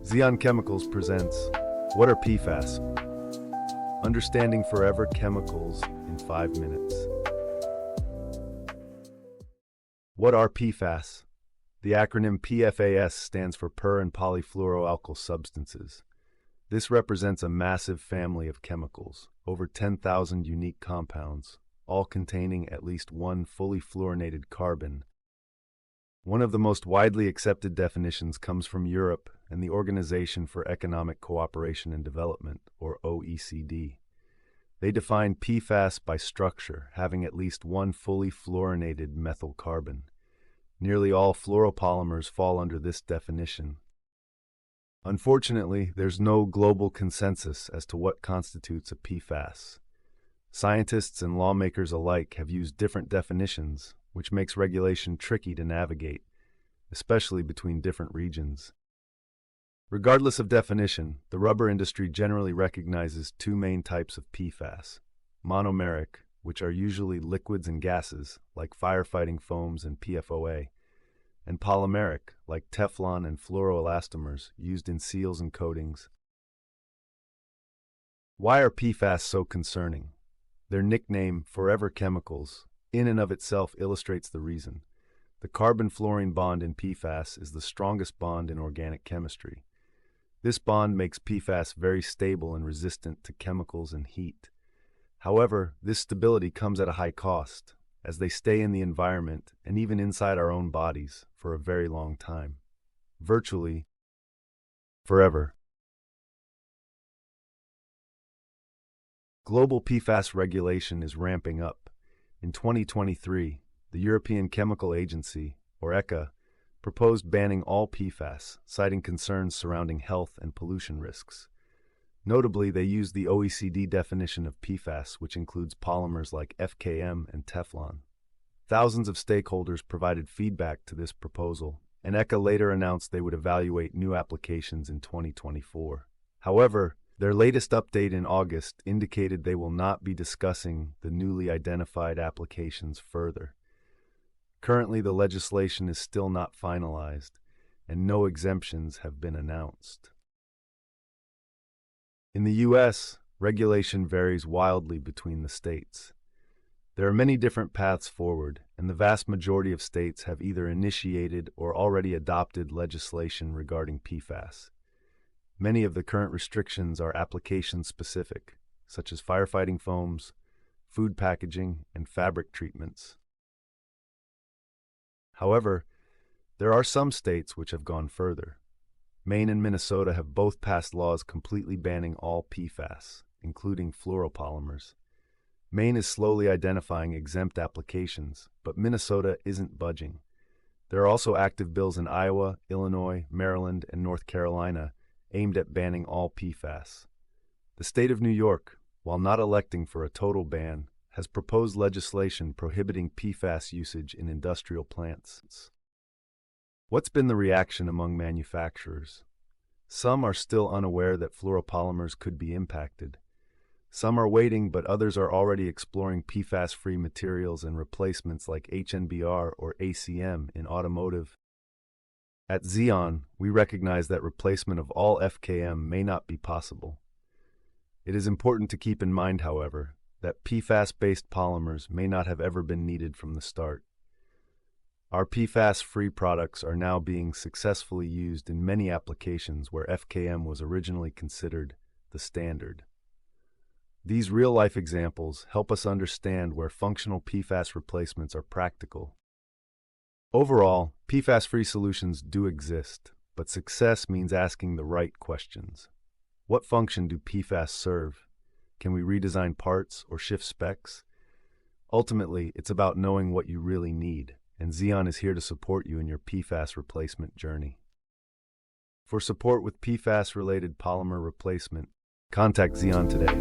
Xeon Chemicals presents What are PFAS? Understanding Forever Chemicals in 5 minutes. What are PFAS? The acronym PFAS stands for per- and polyfluoroalkyl substances. This represents a massive family of chemicals, over 10,000 unique compounds, all containing at least one fully fluorinated carbon. One of the most widely accepted definitions comes from Europe and the Organization for Economic Cooperation and Development, or OECD. They define PFAS by structure, having at least one fully fluorinated methyl carbon. Nearly all fluoropolymers fall under this definition. Unfortunately, there's no global consensus as to what constitutes a PFAS. Scientists and lawmakers alike have used different definitions, which makes regulation tricky to navigate, especially between different regions. Regardless of definition, the rubber industry generally recognizes two main types of PFAS: monomeric, which are usually liquids and gases, like firefighting foams and PFOA, and polymeric, like Teflon and fluoroelastomers used in seals and coatings. Why are PFAS so concerning? Their nickname, Forever Chemicals, in and of itself illustrates the reason. The carbon-fluorine bond in PFAS is the strongest bond in organic chemistry. This bond makes PFAS very stable and resistant to chemicals and heat. However, this stability comes at a high cost, as they stay in the environment and even inside our own bodies for a very long time. Virtually forever. Global PFAS regulation is ramping up. In 2023, the European Chemical Agency, or ECHA, proposed banning all PFAS, citing concerns surrounding health and pollution risks. Notably, they used the OECD definition of PFAS, which includes polymers like FKM and Teflon. Thousands of stakeholders provided feedback to this proposal, and ECHA later announced they would evaluate new applications in 2024. However, their latest update in August indicated they will not be discussing the newly identified applications further. Currently, the legislation is still not finalized, and no exemptions have been announced. In the U.S., regulation varies wildly between the states. There are many different paths forward, and the vast majority of states have either initiated or already adopted legislation regarding PFAS. Many of the current restrictions are application-specific, such as firefighting foams, food packaging, and fabric treatments. However, there are some states which have gone further. Maine and Minnesota have both passed laws completely banning all PFAS, including fluoropolymers. Maine is slowly identifying exempt applications, but Minnesota isn't budging. There are also active bills in Iowa, Illinois, Maryland, and North Carolina aimed at banning all PFAS. The state of New York, while not electing for a total ban, has proposed legislation prohibiting PFAS usage in industrial plants. What's been the reaction among manufacturers? Some are still unaware that fluoropolymers could be impacted. Some are waiting, but others are already exploring PFAS-free materials and replacements like HNBR or ACM in automotive. At Xeon, we recognize that replacement of all FKM may not be possible. It is important to keep in mind, however, that PFAS-based polymers may not have ever been needed from the start. Our PFAS-free products are now being successfully used in many applications where FKM was originally considered the standard. These real-life examples help us understand where functional PFAS replacements are practical. Overall, PFAS-free solutions do exist, but success means asking the right questions. What function do PFAS serve? Can we redesign parts or shift specs? Ultimately, it's about knowing what you really need, and Xeon is here to support you in your PFAS replacement journey. For support with PFAS-related polymer replacement, contact Xeon today.